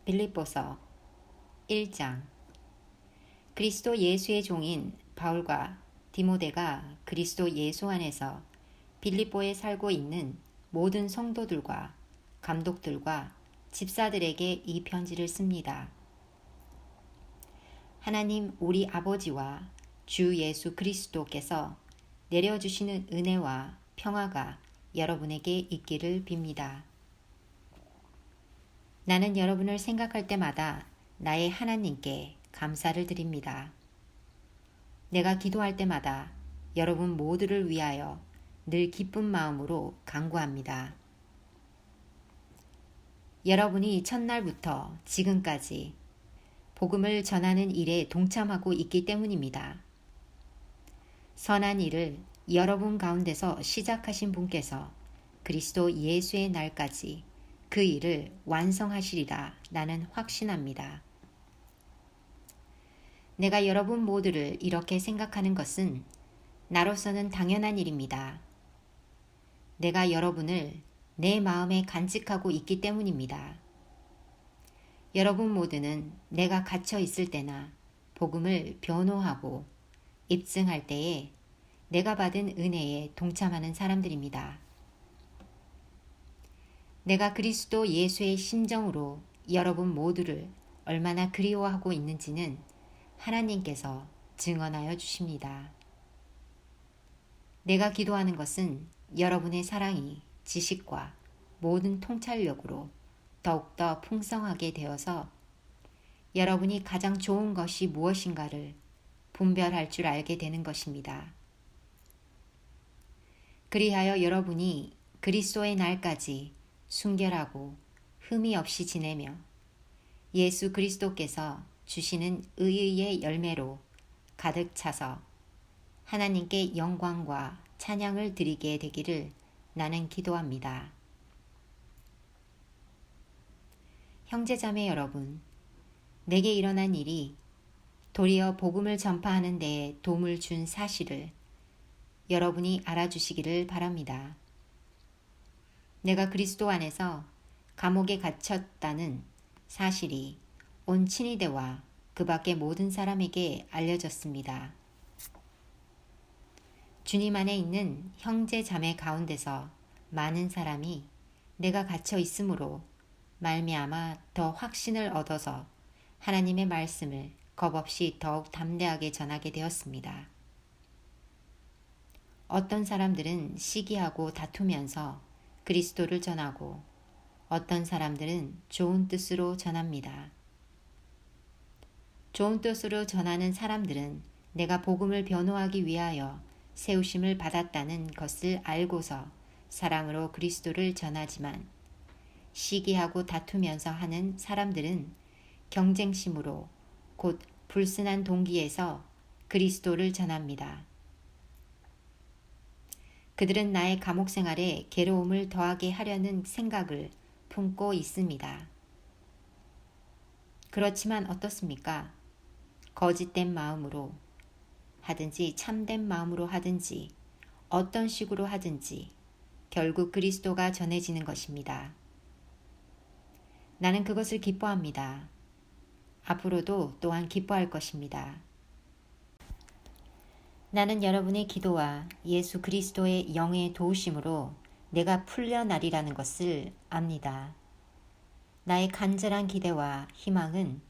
빌립보서 1장. 그리스도 예수의 종인 바울과 디모데가 그리스도 예수 안에서 빌립보에 살고 있는 모든 성도들과 감독들과 집사들에게 이 편지를 씁니다. 하나님 우리 아버지와 주 예수 그리스도께서 내려주시는 은혜와 평화가 여러분에게 있기를 빕니다. 나는 여러분을 생각할 때마다 나의 하나님께 감사를 드립니다. 내가 기도할 때마다 여러분 모두를 위하여 늘 기쁜 마음으로 간구합니다. 여러분이 첫날부터 지금까지 복음을 전하는 일에 동참하고 있기 때문입니다. 선한 일을 여러분 가운데서 시작하신 분께서 그리스도 예수의 날까지 그 일을 완성하시리라 나는 확신합니다. 내가 여러분 모두를 이렇게 생각하는 것은 나로서는 당연한 일입니다. 내가 여러분을 내 마음에 간직하고 있기 때문입니다. 여러분 모두는 내가 갇혀 있을 때나 복음을 변호하고 입증할 때에 내가 받은 은혜에 동참하는 사람들입니다. 내가 그리스도 예수의 심정으로 여러분 모두를 얼마나 그리워하고 있는지는 하나님께서 증언하여 주십니다. 내가 기도하는 것은 여러분의 사랑이 지식과 모든 통찰력으로 더욱더 풍성하게 되어서 여러분이 가장 좋은 것이 무엇인가를 분별할 줄 알게 되는 것입니다. 그리하여 여러분이 그리스도의 날까지 순결하고 흠이 없이 지내며 예수 그리스도께서 주시는 의의 열매로 가득 차서 하나님께 영광과 찬양을 드리게 되기를 나는 기도합니다. 형제자매 여러분, 내게 일어난 일이 도리어 복음을 전파하는 데에 도움을 준 사실을 여러분이 알아주시기를 바랍니다. 내가 그리스도 안에서 감옥에 갇혔다는 사실이 온 친위대와 그 밖의 모든 사람에게 알려졌습니다. 주님 안에 있는 형제 자매 가운데서 많은 사람이 내가 갇혀 있으므로 말미암아 더 확신을 얻어서 하나님의 말씀을 겁없이 더욱 담대하게 전하게 되었습니다. 어떤 사람들은 시기하고 다투면서 그리스도를 전하고 어떤 사람들은 좋은 뜻으로 전합니다. 좋은 뜻으로 전하는 사람들은 내가 복음을 변호하기 위하여 세우심을 받았다는 것을 알고서 사랑으로 그리스도를 전하지만 시기하고 다투면서 하는 사람들은 경쟁심으로 곧 불순한 동기에서 그리스도를 전합니다. 그들은 나의 감옥 생활에 괴로움을 더하게 하려는 생각을 품고 있습니다. 그렇지만 어떻습니까? 거짓된 마음으로 하든지 참된 마음으로 하든지 어떤 식으로 하든지 결국 그리스도가 전해지는 것입니다. 나는 그것을 기뻐합니다. 앞으로도 또한 기뻐할 것입니다. 나는 여러분의 기도와 예수 그리스도의 영의 도우심으로 내가 풀려나리라는 것을 압니다. 나의 간절한 기대와 희망은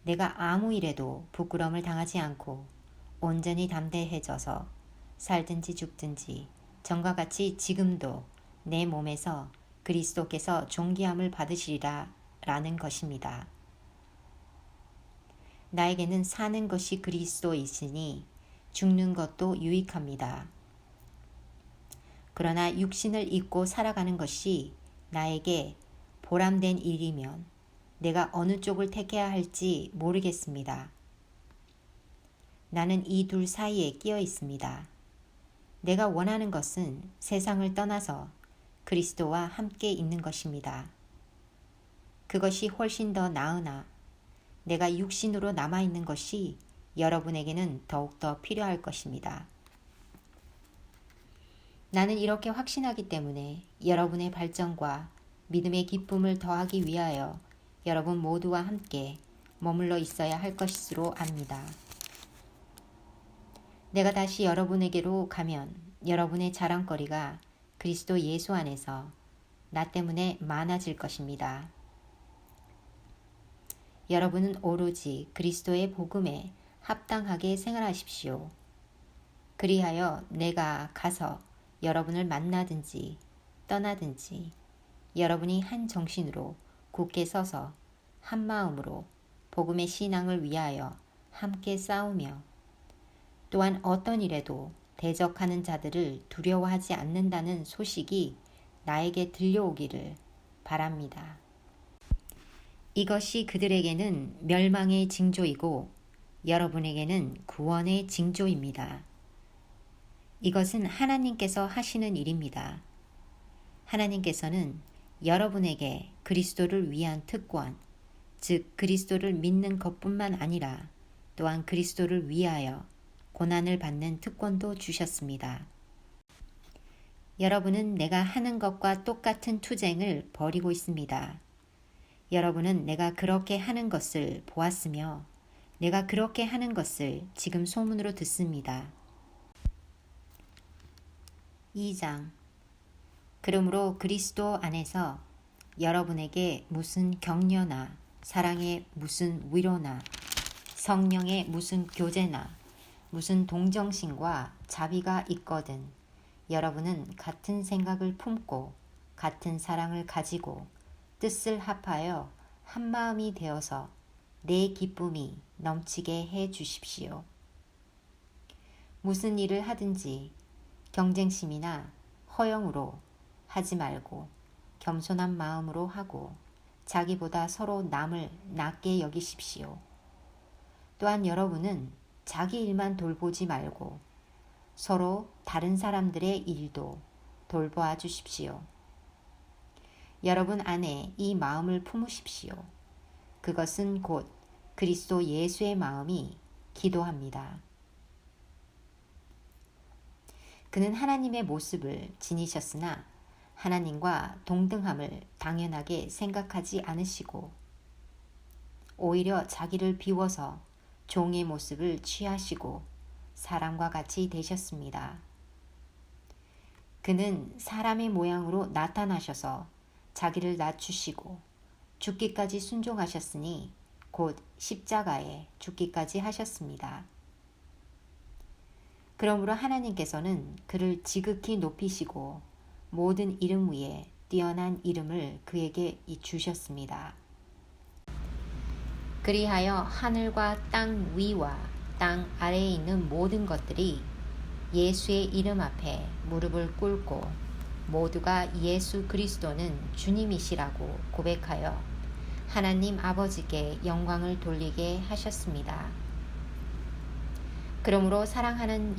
내가 아무 일에도 부끄러움을 당하지 않고 온전히 담대해져서 살든지 죽든지 전과 같이 지금도 내 몸에서 그리스도께서 존귀함을 받으시리라 라는 것입니다. 나에게는 사는 것이 그리스도이시니 죽는 것도 유익합니다. 그러나 육신을 입고 살아가는 것이 나에게 보람된 일이면 내가 어느 쪽을 택해야 할지 모르겠습니다. 나는 이 둘 사이에 끼어 있습니다. 내가 원하는 것은 세상을 떠나서 그리스도와 함께 있는 것입니다. 그것이 훨씬 더 나으나 내가 육신으로 남아있는 것이 여러분에게는 더욱더 필요할 것입니다. 나는 이렇게 확신하기 때문에 여러분의 발전과 믿음의 기쁨을 더하기 위하여 여러분 모두와 함께 머물러 있어야 할 것으로 압니다. 내가 다시 여러분에게로 가면 여러분의 자랑거리가 그리스도 예수 안에서 나 때문에 많아질 것입니다. 여러분은 오로지 그리스도의 복음에 합당하게 생활하십시오. 그리하여 내가 가서 여러분을 만나든지 떠나든지 여러분이 한 정신으로 굳게 서서 한 마음으로 복음의 신앙을 위하여 함께 싸우며 또한 어떤 일에도 대적하는 자들을 두려워하지 않는다는 소식이 나에게 들려오기를 바랍니다. 이것이 그들에게는 멸망의 징조이고 여러분에게는 구원의 징조입니다. 이것은 하나님께서 하시는 일입니다. 하나님께서는 여러분에게 그리스도를 위한 특권, 즉 그리스도를 믿는 것뿐만 아니라 또한 그리스도를 위하여 고난을 받는 특권도 주셨습니다. 여러분은 내가 하는 것과 똑같은 투쟁을 벌이고 있습니다. 여러분은 내가 그렇게 하는 것을 보았으며 내가 그렇게 하는 것을 지금 소문으로 듣습니다. 2장. 그러므로 그리스도 안에서 여러분에게 무슨 격려나 사랑의 무슨 위로나 성령의 무슨 교제나 무슨 동정심과 자비가 있거든 여러분은 같은 생각을 품고 같은 사랑을 가지고 뜻을 합하여 한 마음이 되어서 내 기쁨이 넘치게 해 주십시오. 무슨 일을 하든지 경쟁심이나 허영으로 하지 말고 겸손한 마음으로 하고 자기보다 서로 남을 낮게 여기십시오. 또한 여러분은 자기 일만 돌보지 말고 서로 다른 사람들의 일도 돌보아 주십시오. 여러분 안에 이 마음을 품으십시오. 그것은 곧 그리스도 예수의 마음이 기도합니다. 그는 하나님의 모습을 지니셨으나 하나님과 동등함을 당연하게 생각하지 않으시고 오히려 자기를 비워서 종의 모습을 취하시고 사람과 같이 되셨습니다. 그는 사람의 모양으로 나타나셔서 자기를 낮추시고 죽기까지 순종하셨으니 곧 십자가에 죽기까지 하셨습니다. 그러므로 하나님께서는 그를 지극히 높이시고 모든 이름 위에 뛰어난 이름을 그에게 주셨습니다. 그리하여 하늘과 땅 위와 땅 아래에 있는 모든 것들이 예수의 이름 앞에 무릎을 꿇고 모두가 예수 그리스도는 주님이시라고 고백하여 하나님 아버지께 영광을 돌리게 하셨습니다. 그러므로 사랑하는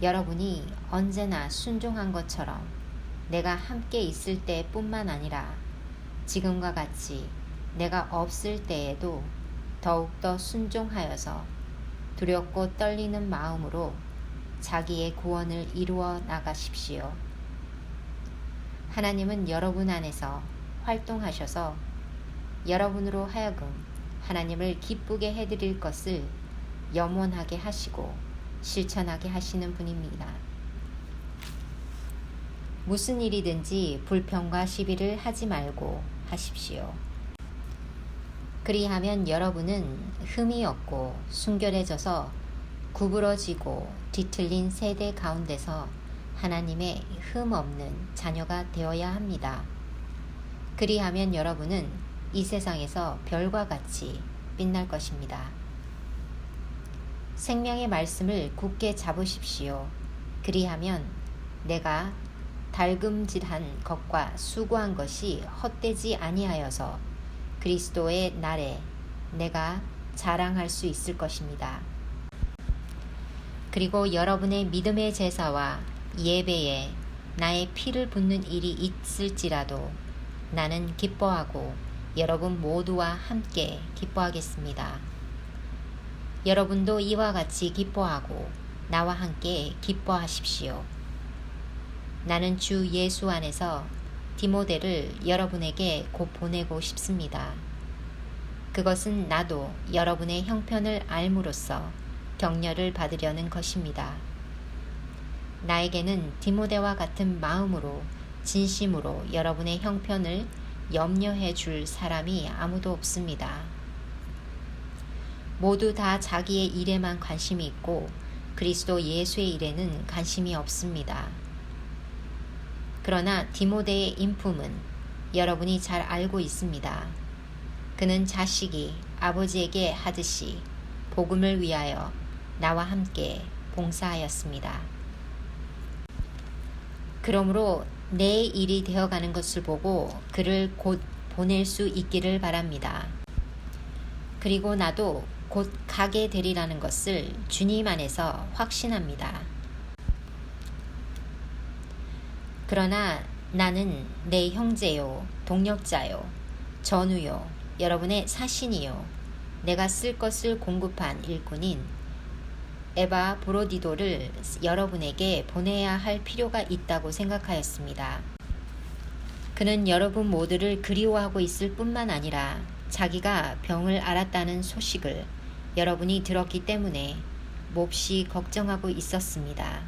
여러분이 언제나 순종한 것처럼 내가 함께 있을 때뿐만 아니라 지금과 같이 내가 없을 때에도 더욱더 순종하여서 두렵고 떨리는 마음으로 자기의 구원을 이루어 나가십시오. 하나님은 여러분 안에서 활동하셔서 여러분으로 하여금 하나님을 기쁘게 해드릴 것을 염원하게 하시고 실천하게 하시는 분입니다. 무슨 일이든지 불평과 시비를 하지 말고 하십시오. 그리하면 여러분은 흠이 없고 순결해져서 구부러지고 뒤틀린 세대 가운데서 하나님의 흠 없는 자녀가 되어야 합니다. 그리하면 여러분은 이 세상에서 별과 같이 빛날 것입니다. 생명의 말씀을 굳게 잡으십시오. 그리하면 내가 달금질한 것과 수고한 것이 헛되지 아니하여서 그리스도의 날에 내가 자랑할 수 있을 것입니다. 그리고 여러분의 믿음의 제사와 예배에 나의 피를 붓는 일이 있을지라도 나는 기뻐하고 여러분 모두와 함께 기뻐하겠습니다. 여러분도 이와 같이 기뻐하고 나와 함께 기뻐하십시오. 나는 주 예수 안에서 디모데를 여러분에게 곧 보내고 싶습니다. 그것은 나도 여러분의 형편을 알므로써 격려를 받으려는 것입니다. 나에게는 디모데와 같은 마음으로 진심으로 여러분의 형편을 염려해 줄 사람이 아무도 없습니다. 모두 다 자기의 일에만 관심이 있고 그리스도 예수의 일에는 관심이 없습니다. 그러나 디모데의 인품은 여러분이 잘 알고 있습니다. 그는 자식이 아버지에게 하듯이 복음을 위하여 나와 함께 봉사하였습니다. 그러므로 내 일이 되어가는 것을 보고 그를 곧 보낼 수 있기를 바랍니다. 그리고 나도 곧 가게 되리라는 것을 주님 안에서 확신합니다. 그러나 나는 내 형제요, 동력자요, 전우요, 여러분의 사신이요, 내가 쓸 것을 공급한 일꾼인 에바브로디도를 여러분에게 보내야 할 필요가 있다고 생각하였습니다. 그는 여러분 모두를 그리워하고 있을 뿐만 아니라 자기가 병을 앓았다는 소식을 여러분이 들었기 때문에 몹시 걱정하고 있었습니다.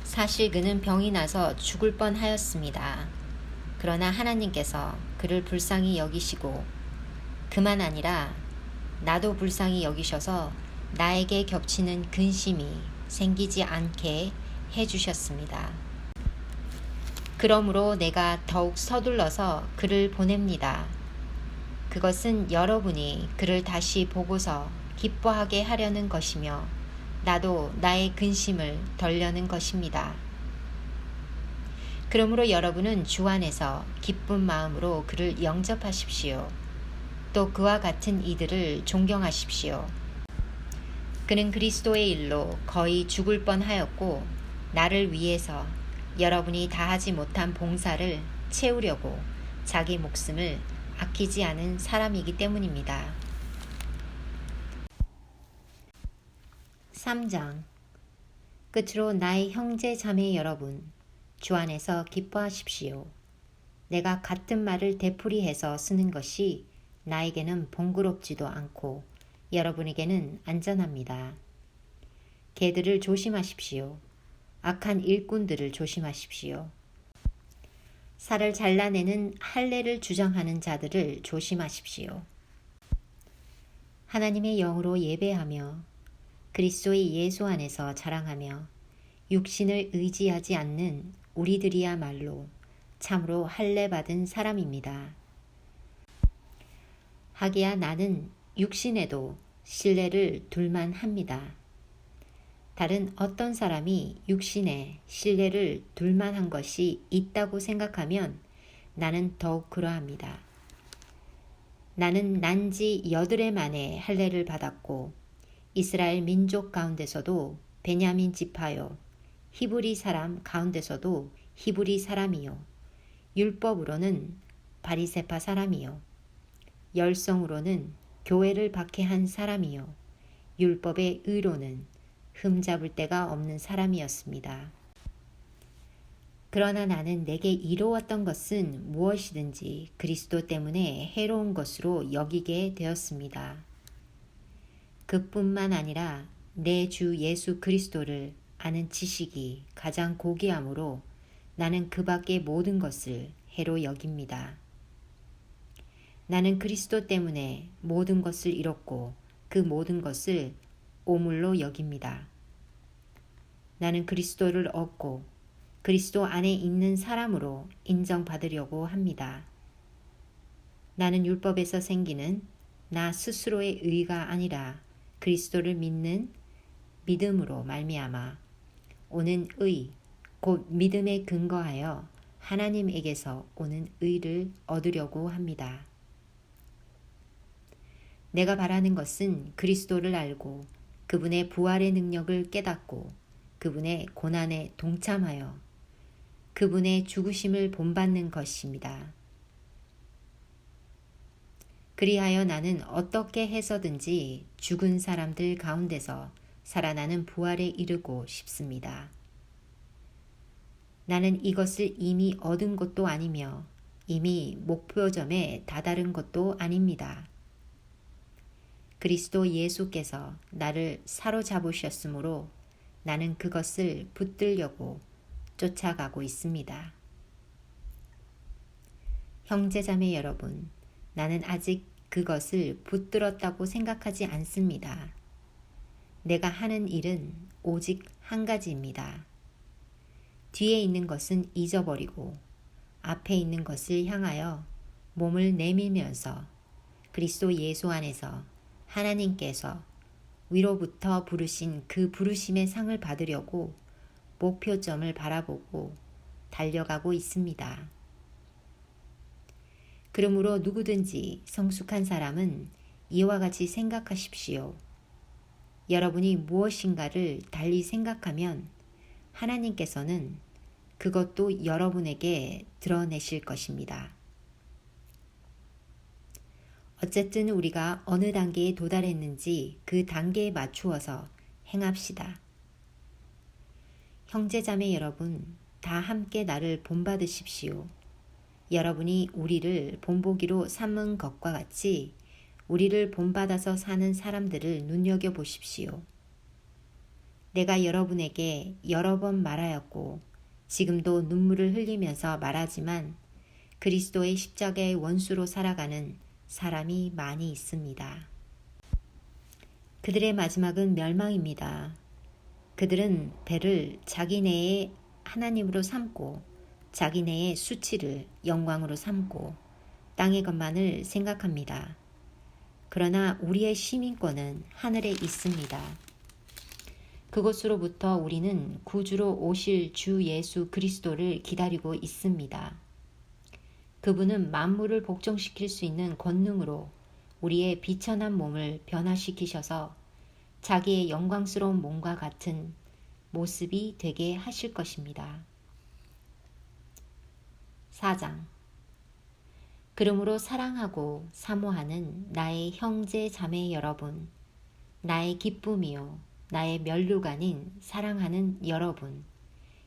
사실 그는 병이 나서 죽을 뻔하였습니다. 그러나 하나님께서 그를 불쌍히 여기시고 그만 아니라 나도 불쌍히 여기셔서 나에게 겹치는 근심이 생기지 않게 해주셨습니다. 그러므로 내가 더욱 서둘러서 그를 보냅니다. 그것은 여러분이 그를 다시 보고서 기뻐하게 하려는 것이며 나도 나의 근심을 덜려는 것입니다. 그러므로 여러분은 주 안에서 기쁜 마음으로 그를 영접하십시오. 또 그와 같은 이들을 존경하십시오. 그는 그리스도의 일로 거의 죽을 뻔하였고 나를 위해서 여러분이 다하지 못한 봉사를 채우려고 자기 목숨을 아끼지 않은 사람이기 때문입니다. 3장. 끝으로 나의 형제 자매 여러분, 주 안에서 기뻐하십시오. 내가 같은 말을 되풀이해서 쓰는 것이 나에게는 번거롭지도 않고 여러분에게는 안전합니다. 개들을 조심하십시오. 악한 일꾼들을 조심하십시오. 살을 잘라내는 할례를 주장하는 자들을 조심하십시오. 하나님의 영으로 예배하며 그리스도의 예수 안에서 자랑하며 육신을 의지하지 않는 우리들이야말로 참으로 할례 받은 사람입니다. 하기야 나는 육신에도 신뢰를 둘만 합니다. 다른 어떤 사람이 육신에 신뢰를 둘만 한 것이 있다고 생각하면 나는 더욱 그러합니다. 나는 난지 8해 만에 할례를 받았고 이스라엘 민족 가운데서도 베냐민 지파요 히브리 사람 가운데서도 히브리 사람이요 율법으로는 바리새파 사람이요 열성으로는 교회를 박해한 사람이요 율법의 의로는 흠잡을 데가 없는 사람이었습니다. 그러나 나는 내게 이로웠던 것은 무엇이든지 그리스도 때문에 해로운 것으로 여기게 되었습니다. 그뿐만 아니라 내 주 예수 그리스도를 아는 지식이 가장 고귀함으로 나는 그 밖의 모든 것을 해로 여깁니다. 나는 그리스도 때문에 모든 것을 잃었고 그 모든 것을 오물로 여깁니다. 나는 그리스도를 얻고 그리스도 안에 있는 사람으로 인정받으려고 합니다. 나는 율법에서 생기는 나 스스로의 의가 아니라 그리스도를 믿는 믿음으로 말미암아 오는 의, 곧 믿음에 근거하여 하나님에게서 오는 의를 얻으려고 합니다. 내가 바라는 것은 그리스도를 알고 그분의 부활의 능력을 깨닫고 그분의 고난에 동참하여 그분의 죽으심을 본받는 것입니다. 그리하여 나는 어떻게 해서든지 죽은 사람들 가운데서 살아나는 부활에 이르고 싶습니다. 나는 이것을 이미 얻은 것도 아니며 이미 목표점에 다다른 것도 아닙니다. 그리스도 예수께서 나를 사로잡으셨으므로 나는 그것을 붙들려고 쫓아가고 있습니다. 형제자매 여러분, 나는 아직 그것을 붙들었다고 생각하지 않습니다. 내가 하는 일은 오직 한 가지입니다. 뒤에 있는 것은 잊어버리고 앞에 있는 것을 향하여 몸을 내밀면서 그리스도 예수 안에서 하나님께서 위로부터 부르신 그 부르심의 상을 받으려고 목표점을 바라보고 달려가고 있습니다. 그러므로 누구든지 성숙한 사람은 이와 같이 생각하십시오. 여러분이 무엇인가를 달리 생각하면 하나님께서는 그것도 여러분에게 드러내실 것입니다. 어쨌든 우리가 어느 단계에 도달했는지 그 단계에 맞추어서 행합시다. 형제자매 여러분, 다 함께 나를 본받으십시오. 여러분이 우리를 본보기로 삼은 것과 같이 우리를 본받아서 사는 사람들을 눈여겨보십시오. 내가 여러분에게 여러 번 말하였고 지금도 눈물을 흘리면서 말하지만 그리스도의 십자가의 원수로 살아가는 사람이 많이 있습니다. 그들의 마지막은 멸망입니다. 그들은 배를 자기네의 하나님으로 삼고 자기네의 수치를 영광으로 삼고 땅의 것만을 생각합니다. 그러나 우리의 시민권은 하늘에 있습니다. 그곳으로부터 우리는 구주로 오실 주 예수 그리스도를 기다리고 있습니다. 그분은 만물을 복종시킬 수 있는 권능으로 우리의 비천한 몸을 변화시키셔서 자기의 영광스러운 몸과 같은 모습이 되게 하실 것입니다. 4장. 그러므로 사랑하고 사모하는 나의 형제 자매 여러분, 나의 기쁨이요 나의 면류관인 사랑하는 여러분,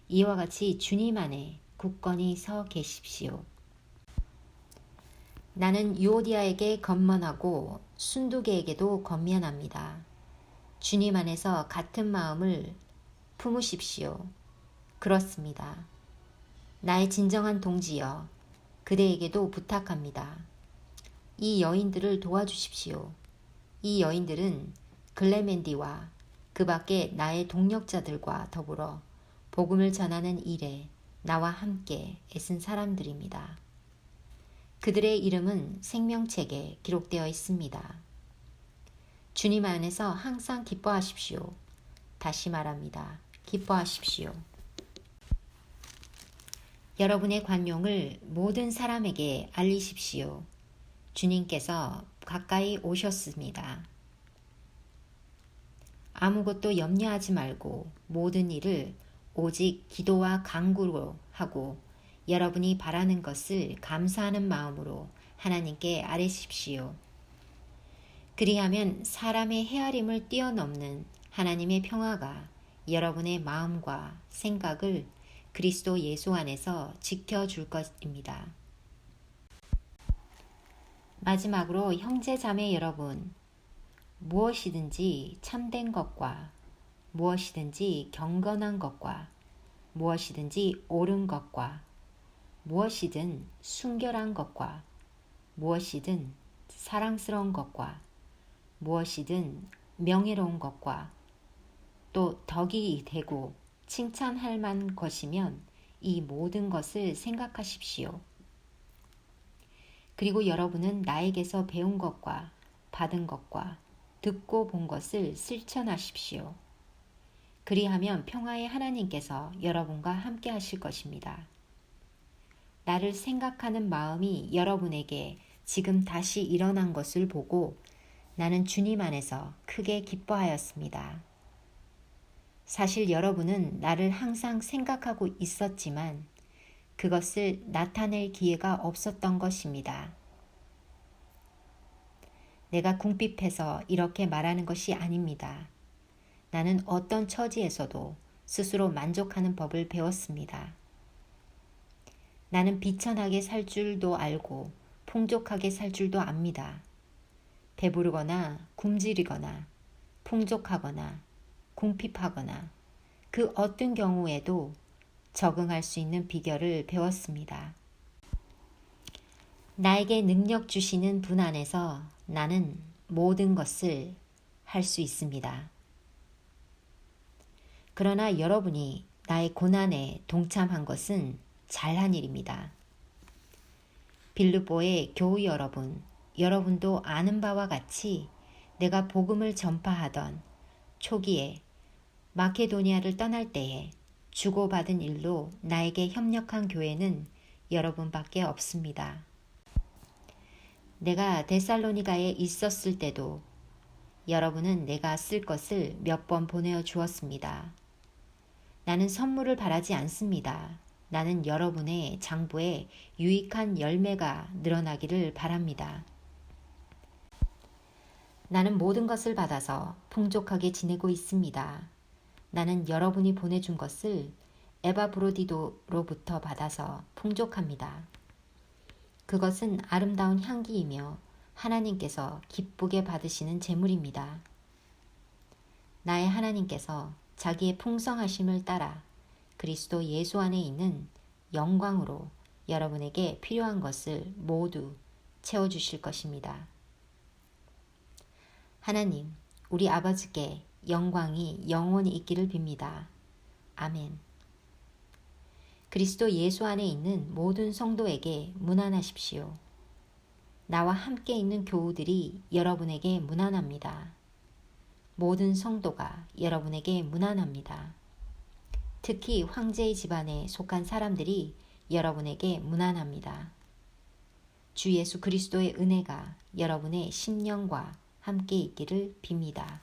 이와 같이 주님 안에 굳건히 서 계십시오. 나는 유오디아에게 건면하고 순두계에게도 건면합니다. 주님 안에서 같은 마음을 품으십시오. 그렇습니다. 나의 진정한 동지여, 그대에게도 부탁합니다. 이 여인들을 도와주십시오. 이 여인들은 글레멘디와 그 밖에 나의 동력자들과 더불어 복음을 전하는 일에 나와 함께 애쓴 사람들입니다. 그들의 이름은 생명책에 기록되어 있습니다. 주님 안에서 항상 기뻐하십시오. 다시 말합니다. 기뻐하십시오. 여러분의 관용을 모든 사람에게 알리십시오. 주님께서 가까이 오셨습니다. 아무것도 염려하지 말고 모든 일을 오직 기도와 간구로 하고 여러분이 바라는 것을 감사하는 마음으로 하나님께 아뢰십시오. 그리하면 사람의 헤아림을 뛰어넘는 하나님의 평화가 여러분의 마음과 생각을 그리스도 예수 안에서 지켜줄 것입니다. 마지막으로 형제 자매 여러분, 무엇이든지 참된 것과 무엇이든지 경건한 것과 무엇이든지 옳은 것과 무엇이든 순결한 것과 무엇이든 사랑스러운 것과 무엇이든 명예로운 것과 또 덕이 되고 칭찬할 만한 것이면 이 모든 것을 생각하십시오. 그리고 여러분은 나에게서 배운 것과 받은 것과 듣고 본 것을 실천하십시오. 그리하면 평화의 하나님께서 여러분과 함께 하실 것입니다. 나를 생각하는 마음이 여러분에게 지금 다시 일어난 것을 보고 나는 주님 안에서 크게 기뻐하였습니다. 사실 여러분은 나를 항상 생각하고 있었지만 그것을 나타낼 기회가 없었던 것입니다. 내가 궁핍해서 이렇게 말하는 것이 아닙니다. 나는 어떤 처지에서도 스스로 만족하는 법을 배웠습니다. 나는 비천하게 살 줄도 알고 풍족하게 살 줄도 압니다. 배부르거나 굶주리거나 풍족하거나 궁핍하거나 그 어떤 경우에도 적응할 수 있는 비결을 배웠습니다. 나에게 능력 주시는 분 안에서 나는 모든 것을 할 수 있습니다. 그러나 여러분이 나의 고난에 동참한 것은 잘한 일입니다. 빌립보의 교우 여러분, 여러분도 아는 바와 같이 내가 복음을 전파하던 초기에 마케도니아를 떠날 때에 주고받은 일로 나에게 협력한 교회는 여러분밖에 없습니다. 내가 데살로니가에 있었을 때도 여러분은 내가 쓸 것을 몇 번 보내어 주었습니다. 나는 선물을 바라지 않습니다. 나는 여러분의 장부에 유익한 열매가 늘어나기를 바랍니다. 나는 모든 것을 받아서 풍족하게 지내고 있습니다. 나는 여러분이 보내준 것을 에바브로디도로부터 받아서 풍족합니다. 그것은 아름다운 향기이며 하나님께서 기쁘게 받으시는 제물입니다. 나의 하나님께서 자기의 풍성하심을 따라 그리스도 예수 안에 있는 영광으로 여러분에게 필요한 것을 모두 채워주실 것입니다. 하나님, 우리 아버지께 영광이 영원히 있기를 빕니다. 아멘. 그리스도 예수 안에 있는 모든 성도에게 문안하십시오. 나와 함께 있는 교우들이 여러분에게 문안합니다. 모든 성도가 여러분에게 문안합니다. 특히 황제의 집안에 속한 사람들이 여러분에게 문안합니다. 주 예수 그리스도의 은혜가 여러분의 심령과 함께 있기를 빕니다.